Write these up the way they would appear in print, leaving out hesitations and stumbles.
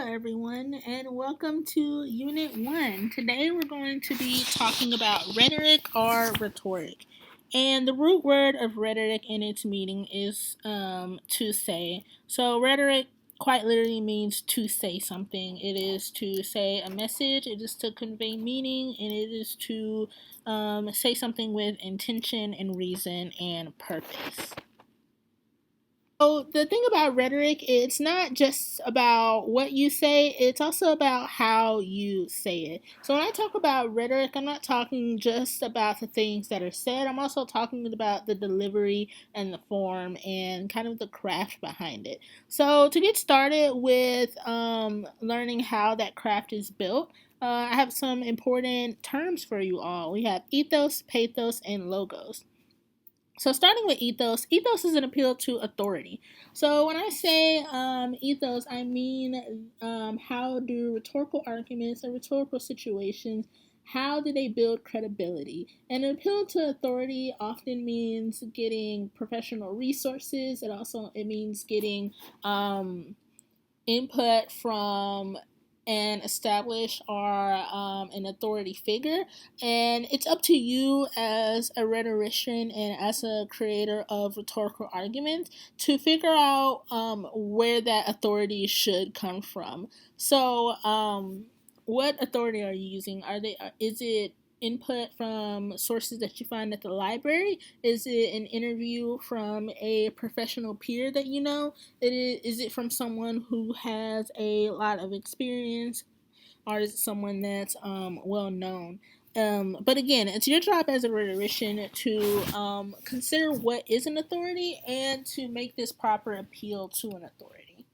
everyone, and welcome to Unit 1. Today, we're going to be talking about rhetoric or rhetoric. And the root word of rhetoric in its meaning is to say. So, rhetoric quite literally means to say something. It is to say a message, it is to convey meaning, and it is to say something with intention and reason and purpose. So the thing about rhetoric, it's not just about what you say, it's also about how you say it. So when I talk about rhetoric, I'm not talking just about the things that are said, I'm also talking about the delivery and the form and kind of the craft behind it. So to get started with learning how that craft is built, I have some important terms for you all. We have ethos, pathos, and logos. So starting with ethos, ethos is an appeal to authority. So when I say ethos, I mean how do rhetorical arguments and rhetorical situations, how do they build credibility? And an appeal to authority often means getting professional resources. It means getting input from an established or an authority figure, and it's up to you as a rhetorician and as a creator of rhetorical arguments to figure out where that authority should come from. So what authority are you using? Is it input from sources that you find at the library? Is it an interview from a professional peer that you know? Is it from someone who has a lot of experience, or is it someone that's well known? But again, it's your job as a rhetorician to consider what is an authority and to make this proper appeal to an authority.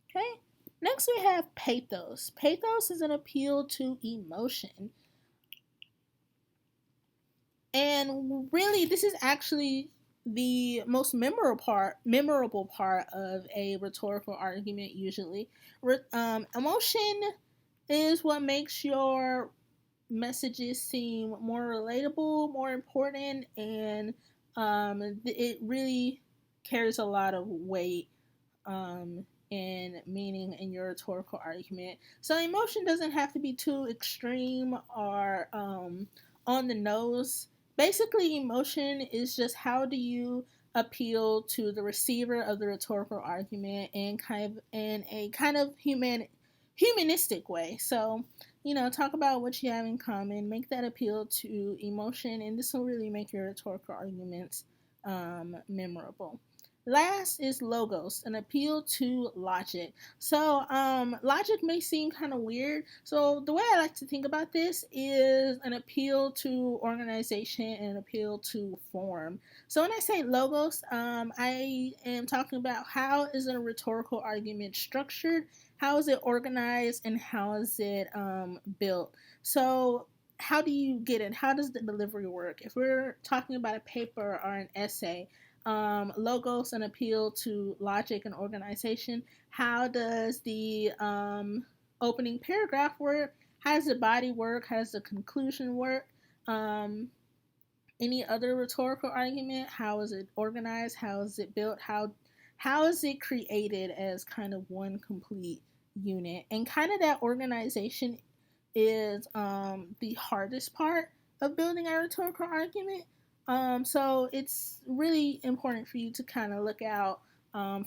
Okay. Next, we have pathos. Pathos is an appeal to emotion. And really, this is actually the most memorable part of a rhetorical argument. Usually, emotion is what makes your messages seem more relatable, more important, and it really carries a lot of weight and meaning in your rhetorical argument. So emotion doesn't have to be too extreme or on the nose. Basically, emotion is just how do you appeal to the receiver of the rhetorical argument and kind of in a kind of humanistic way. So, talk about what you have in common, make that appeal to emotion, and this will really make your rhetorical arguments memorable. Last is logos, an appeal to logic. So, logic may seem kind of weird. So, the way I like to think about this is an appeal to organization and an appeal to form. So, when I say logos, I am talking about how is a rhetorical argument structured, how is it organized, and how is it built. So, how do you get it? How does the delivery work? If we're talking about a paper or an essay, logos and appeal to logic and organization. How does the opening paragraph work? How does the body work? How does the conclusion work? Um, any other rhetorical argument? How is it organized? How is it built? How is it created as kind of one complete unit? And kind of that organization is the hardest part of building a rhetorical argument. So it's really important for you to kind of look out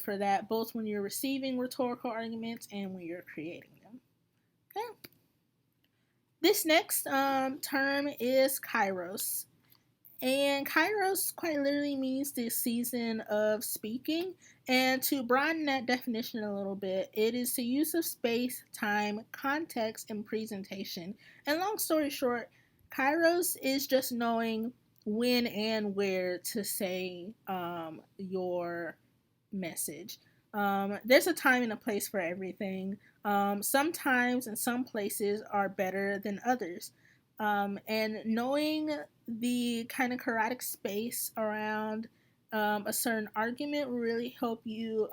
for that, both when you're receiving rhetorical arguments and when you're creating them. Okay. This next term is kairos. And kairos quite literally means the season of speaking. And to broaden that definition a little bit, it is the use of space, time, context, and presentation. And long story short, kairos is just knowing when and where to say your message. There's a time and a place for everything. Sometimes and some places are better than others. And knowing the kind of chaotic space around a certain argument will really help you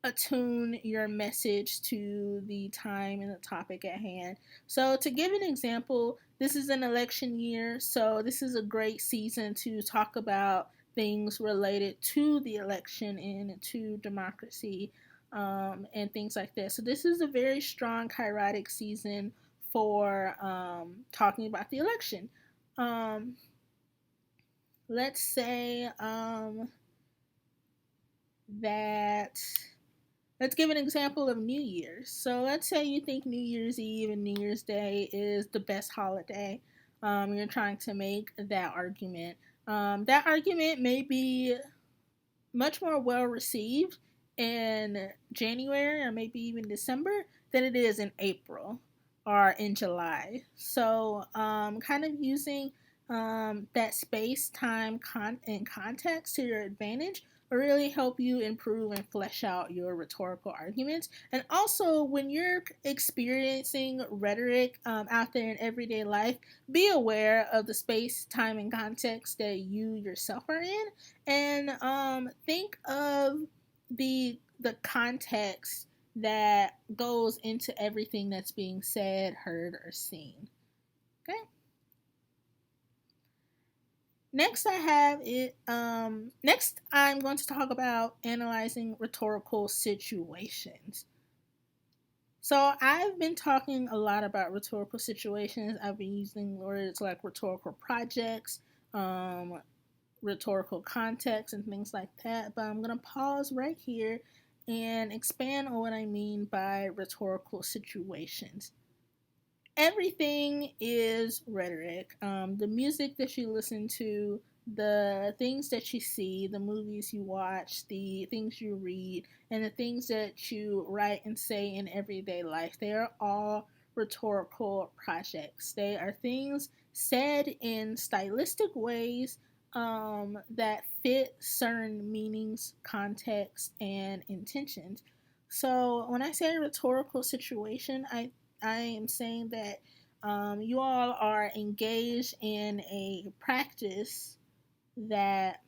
attune your message to the time and the topic at hand. So, to give an example, this is an election year, so this is a great season to talk about things related to the election and to democracy. and things like that. So this is a very strong kairotic season for talking about the election. Um, let's say that let's give an example of New Year's. So let's say you think New Year's Eve and New Year's Day is the best holiday. You're trying to make that argument. That argument may be much more well received in January or maybe even December than it is in April or in July. So, kind of using that space, time, and context to your advantage will really help you improve and flesh out your rhetorical arguments. And also, when you're experiencing rhetoric out there in everyday life, be aware of the space, time, and context that you yourself are in, and think of the context that goes into everything that's being said, heard, or seen. Okay. Next, I have it. Next, I'm going to talk about analyzing rhetorical situations. So I've been talking a lot about rhetorical situations. I've been using words like rhetorical projects, um, rhetorical context, and things like that. But I'm going to pause right here and expand on what I mean by rhetorical situations. Everything is rhetoric. The music that you listen to, the things that you see, the movies you watch, the things you read, and the things that you write and say in everyday life, they are all rhetorical projects. They are things said in stylistic ways that fit certain meanings, context, and intentions. So when I say rhetorical situation, I am saying that you all are engaged in a practice that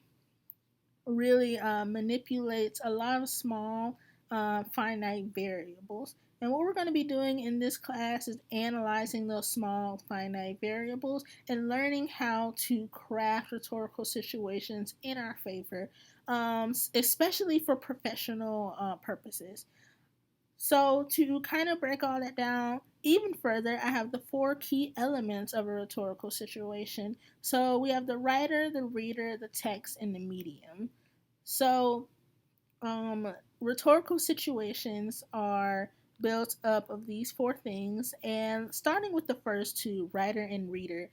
really manipulates a lot of small, finite variables. And what we're going to be doing in this class is analyzing those small, finite variables and learning how to craft rhetorical situations in our favor, especially for professional purposes. So, to kind of break all that down even further, I have the four key elements of a rhetorical situation. So, we have the writer, the reader, the text, and the medium. So, um, rhetorical situations are built up of these four things, and starting with the first two, writer and reader.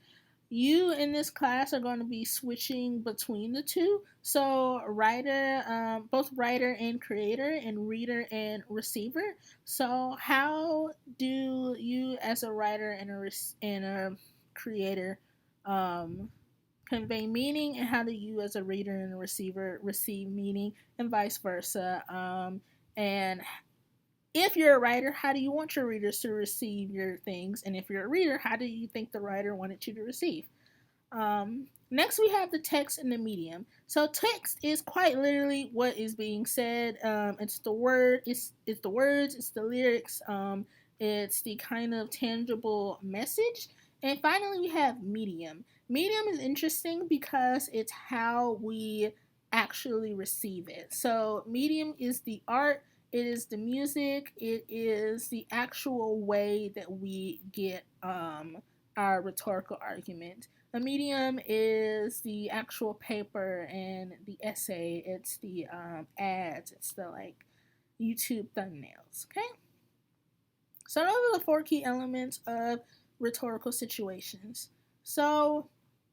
You in this class are going to be switching between the two. So, writer, both writer and creator, and reader and receiver. So, how do you, as a writer and a creator, um, convey meaning, and how do you, as a reader and a receiver, receive meaning, and vice versa? And if you're a writer, how do you want your readers to receive your things? And if you're a reader, how do you think the writer wanted you to receive? Next, we have the text and the medium. So, text is quite literally what is being said. It's the word. It's the words. It's the lyrics. It's the kind of tangible message. And finally, we have medium. Medium is interesting because it's how we actually receive it. So, medium is the art. It is the music. It is the actual way that we get our rhetorical argument. A medium is the actual paper and the essay. It's the ads. It's the like YouTube thumbnails. Okay. So those are the four key elements of rhetorical situations. So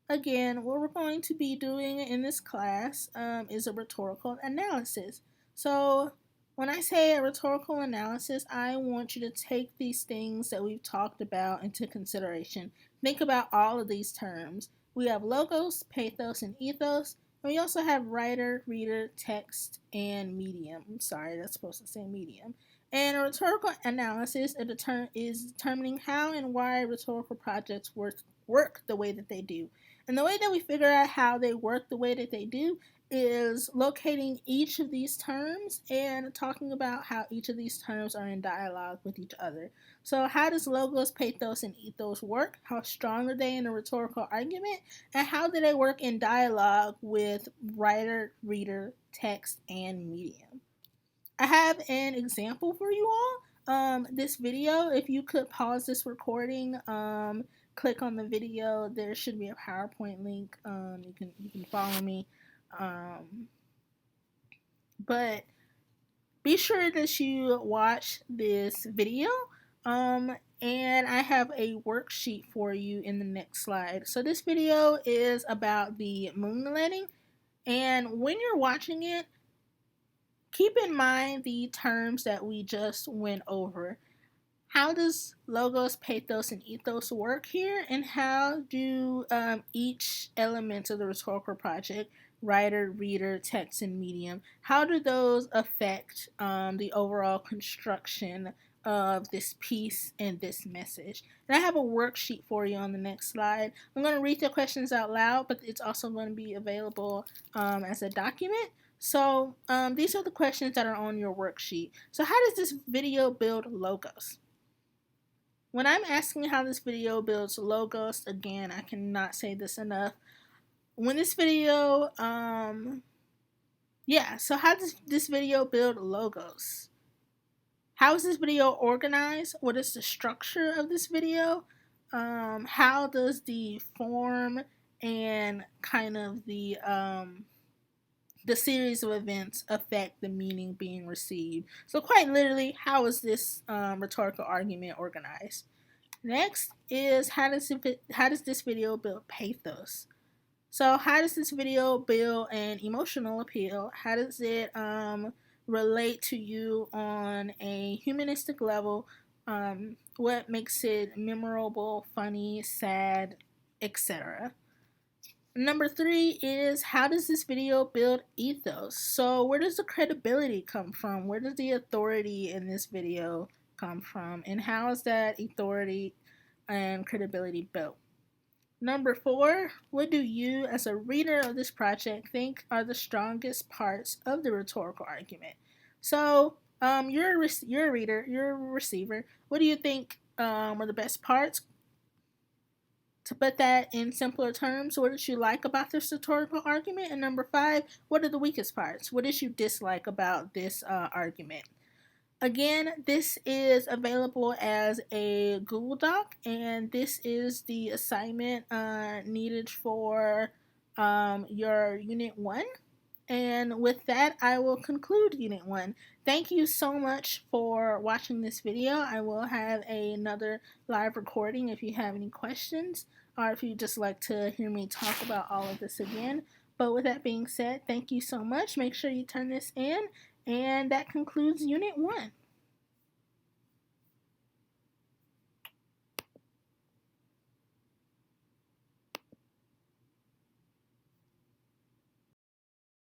again, what we're going to be doing in this class is a rhetorical analysis. So when I say a rhetorical analysis, I want you to take these things that we've talked about into consideration. Think about all of these terms. We have logos, pathos, and ethos. And we also have writer, reader, text, and medium. I'm sorry, that's supposed to say medium. And a rhetorical analysis is determining how and why rhetorical projects work the way that they do. And the way that we figure out how they work the way that they do is locating each of these terms and talking about how each of these terms are in dialogue with each other. So, how does logos, pathos, and ethos work? How strong are they in a rhetorical argument? And how do they work in dialogue with writer, reader, text, and medium? I have an example for you all. This video, if you could pause this recording, click on the video. There should be a PowerPoint link. You can follow me. Um, but be sure that you watch this video. And I have a worksheet for you in the next slide. So this video is about the moon landing, and when you're watching it, keep in mind the terms that we just went over. How does logos, pathos, and ethos work here? And how do each element of the rhetorical project, writer, reader, text, and medium, how do those affect the overall construction of this piece and this message? And I have a worksheet for you on the next slide. I'm going to read the questions out loud, but it's also going to be available as a document. So these are the questions that are on your worksheet. So how does this video build logos? When I'm asking how this video builds logos, again, I cannot say this enough. When this video, so how does this video build logos? How is this video organized? What is the structure of this video? How does the form and kind of the series of events affect the meaning being received? So quite literally, how is this rhetorical argument organized? Next is how does this video build pathos? So how does this video build an emotional appeal? How does it relate to you on a humanistic level? What makes it memorable, funny, sad, etc.? Number 3 is how does this video build ethos? So where does the credibility come from? Where does the authority in this video come from? And how is that authority and credibility built? Number 4, what do you as a reader of this project think are the strongest parts of the rhetorical argument? So you're a reader, you're a receiver. What do you think are the best parts? To put that in simpler terms, what did you like about this rhetorical argument? And number 5, what are the weakest parts? What did you dislike about this argument? Again, this is available as a Google Doc, and this is the assignment needed for your Unit 1. And with that, I will conclude Unit 1. Thank you so much for watching this video. I will have another live recording if you have any questions, or if you'd just like to hear me talk about all of this again. But with that being said, thank you so much. Make sure you turn this in, and that concludes Unit 1.